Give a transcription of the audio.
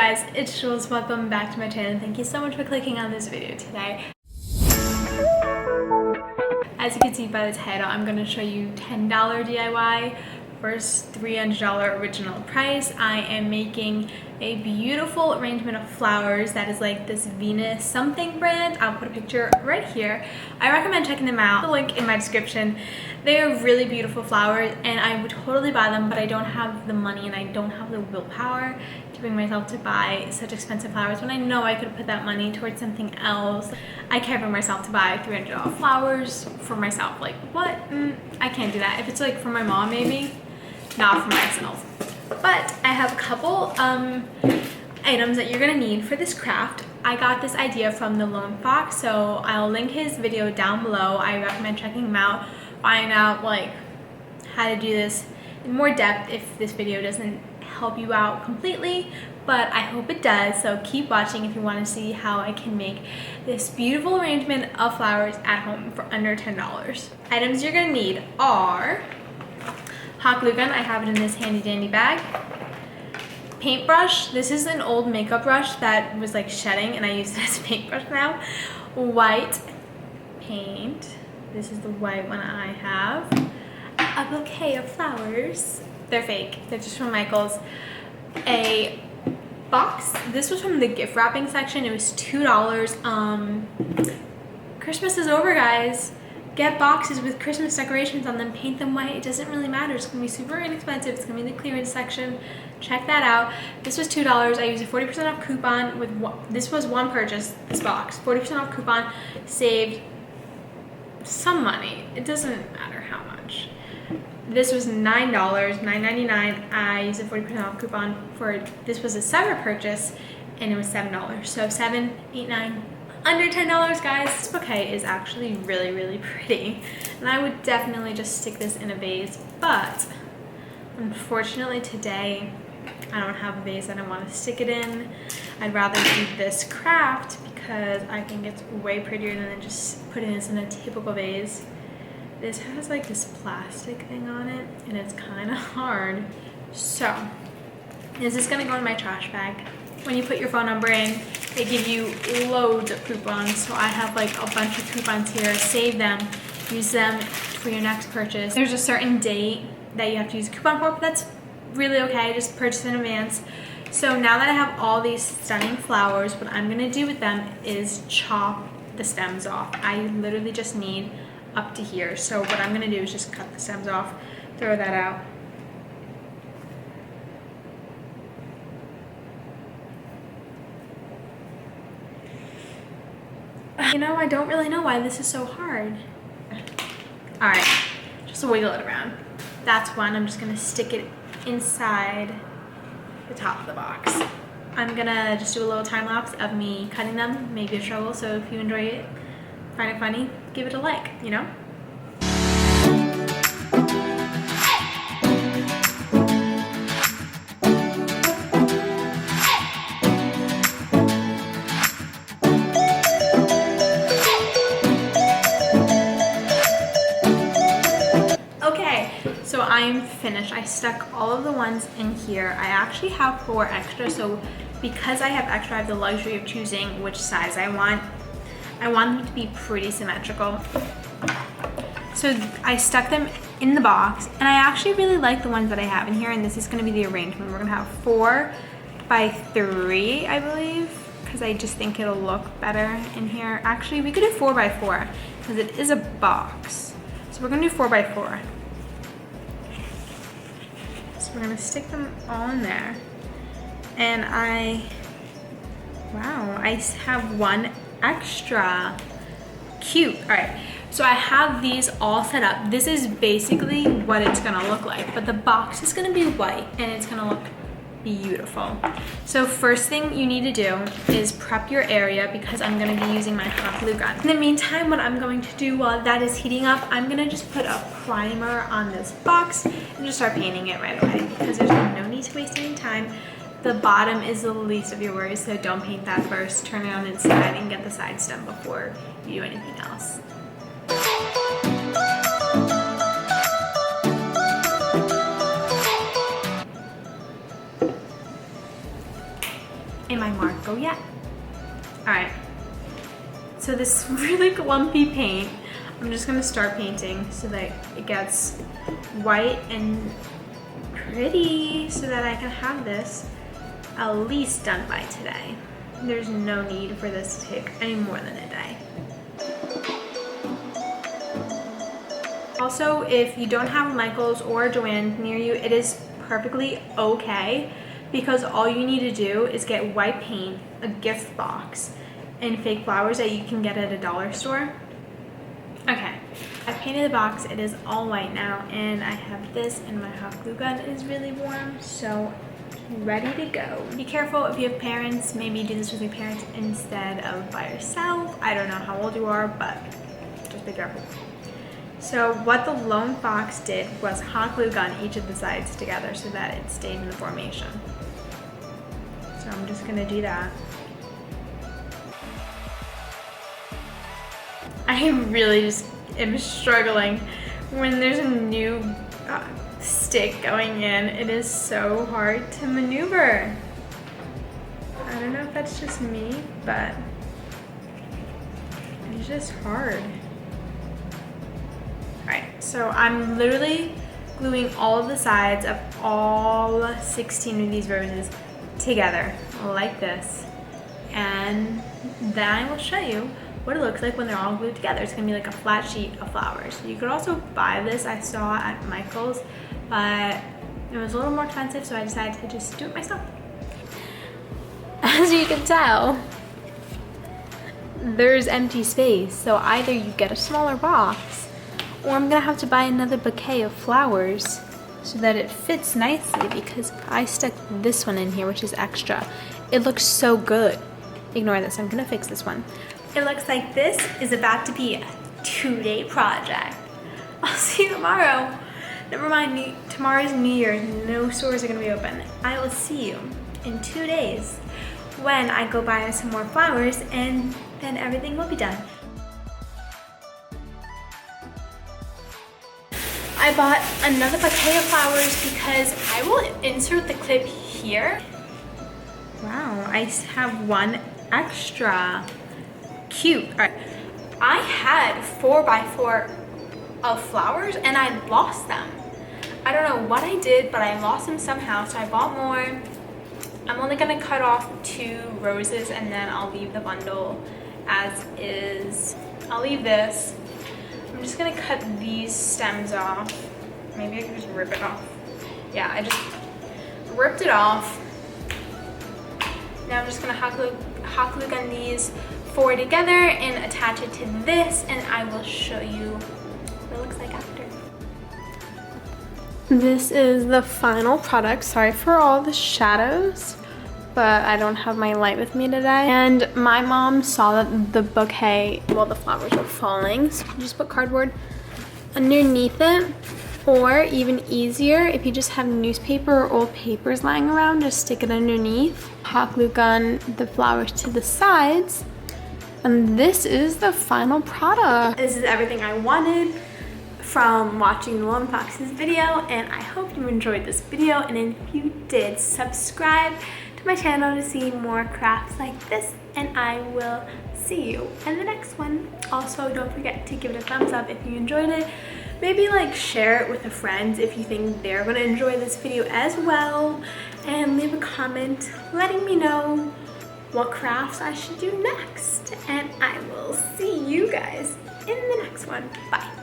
guys, it's Jules. Welcome back to my channel and thank you so much for clicking on this video today. As you can see by the title, I'm going to show you $10 DIY versus $300 original price. I am making a beautiful arrangement of flowers that is like this Venus something brand. I'll put a picture right here. I recommend checking them out. The link in my description. They are really beautiful flowers and I would totally buy them, but I don't have the money and I don't have the willpower to bring myself to buy such expensive flowers when I know I could put that money towards something else. I can't bring myself to buy $300 flowers for myself. Like what? I can't do that. If it's like for my mom maybe, not for myself. But I have a couple items that you're gonna need for this craft. I got this idea from the Lone Fox, so I'll link his video down below. I recommend checking him out, find out like how to do this in more depth if this video doesn't help you out completely, but I hope it does. So keep watching if you want to see how I can make this beautiful arrangement of flowers at home for under $10. Items you're gonna need are hot glue gun. I have it in this handy dandy bag. Paintbrush. This is an old makeup brush that was like shedding and I use it as a paintbrush now. White paint. This is the white one I have. A bouquet of flowers. They're fake. They're just from Michael's. A box. This was from the gift wrapping section. It was $2. Christmas is over, guys. Get boxes with Christmas decorations on them, paint them white. It doesn't really matter. It's gonna be super inexpensive. It's gonna be in the clearance section. Check that out. This was $2. I used a 40% off coupon with this was one purchase, this box. 40% off coupon, saved some money. It doesn't matter how much. This was $9, $9.99. I used a 40% off coupon for, this was a summer purchase and it was $7. So 7, 8, 9. Under $10, guys. This bouquet is actually really, really pretty. And I would definitely just stick this in a vase. But unfortunately today, I don't have a vase that I want to stick it in. I'd rather do this craft because I think it's way prettier than just putting this in a typical vase. This has like this plastic thing on it and it's kind of hard. So this is going to go in my trash bag. When you put your phone number in, they give you loads of coupons. So I have like a bunch of coupons here. Save them, use them for your next purchase. There's a certain date that you have to use a coupon for, but that's really okay. Just purchase in advance. So now that I have all these stunning flowers, what I'm gonna do with them is chop the stems off. I literally just need up to here. So what I'm gonna do is just cut the stems off, throw that out. You know, I don't really know why this is so hard. All right, just wiggle it around. That's one. I'm just gonna stick it inside the top of the box. I'm gonna just do a little time lapse of me cutting them, maybe a shovel. So if you enjoy it, find it funny, give it a like, you know? So I'm finished. I stuck all of the ones in here. I actually have 4 extra, so because I have extra, I have the luxury of choosing which size I want. I want them to be pretty symmetrical. So I stuck them in the box, and I actually really like the ones that I have in here, and this is gonna be the arrangement. We're gonna have 4 by 3, I believe, because I just think it'll look better in here. Actually, we could do 4 by 4, because it is a box. So we're gonna do 4 by 4. So we're gonna stick them all in there. And wow, I have 1 extra. Cute. All right, so I have these all set up. This is basically what it's gonna look like, but the box is gonna be white and it's gonna look beautiful. So first thing you need to do is prep your area because I'm going to be using my hot glue gun. In the meantime, what I'm going to do while that is heating up, I'm going to just put a primer on this box and just start painting it right away because there's no need to waste any time. The bottom is the least of your worries, so don't paint that first. Turn it on inside and get the sides done before you do anything else. in my mark go yet. All right, so this really clumpy paint, I'm just gonna start painting so that it gets white and pretty so that I can have this at least done by today. There's no need for this to take any more than a day. Also, if you don't have a Michael's or a Joann near you, it is perfectly okay because all you need to do is get white paint, a gift box, and fake flowers that you can get at a dollar store. Okay, I painted the box. It is all white now, and I have this, and my hot glue gun is really warm, so ready to go. Be careful if you have parents. Maybe do this with your parents instead of by yourself. I don't know how old you are, but just be careful. So what the lone fox did was hot glue gun each of the sides together so that it stayed in the formation. So I'm just gonna do that. I really just am struggling when there's a new stick going in. It is so hard to maneuver. I don't know if that's just me, but it's just hard. Alright, so I'm literally gluing all of the sides of all 16 of these roses together like this, and then I will show you what it looks like when they're all glued together. It's gonna be like a flat sheet of flowers. You could also buy this, I saw at Michael's, but it was a little more expensive, so I decided to just do it myself. As you can tell, there's empty space, so either you get a smaller box, or I'm gonna have to buy another bouquet of flowers so that it fits nicely, because I stuck this one in here, which is extra. It looks so good. Ignore this, I'm gonna fix this one. It looks like this is about to be a 2-day project. I'll see you tomorrow. Never mind, tomorrow's New Year. No stores are gonna be open. I will see you in 2 days when I go buy some more flowers, and then everything will be done. I bought another bouquet of flowers because I will insert the clip here. Wow, I have one extra. Cute. All right. I had 4x4 of flowers and I lost them. I don't know what I did, but I lost them somehow, so I bought more. I'm only gonna cut off 2 roses and then I'll leave the bundle as is. I'll leave this. I'm just gonna cut these stems off. Maybe I can just rip it off. Yeah, I just ripped it off. Now I'm just gonna hot glue gun these 4 together and attach it to this, and I will show you what it looks like after. This is the final product. Sorry for all the shadows, but I don't have my light with me today. And my mom saw that the bouquet, well, the flowers were falling, so you just put cardboard underneath it, or even easier, if you just have newspaper or old papers lying around, just stick it underneath. Hot glue gun the flowers to the sides, and this is the final product. This is everything I wanted from watching the Lone Fox's video, and I hope you enjoyed this video, and if you did, subscribe to my channel to see more crafts like this, and I will see you in the next one. Also, don't forget to give it a thumbs up if you enjoyed it. Maybe like share it with a friend if you think they're gonna enjoy this video as well, and leave a comment letting me know what crafts I should do next, and I will see you guys in the next one. Bye.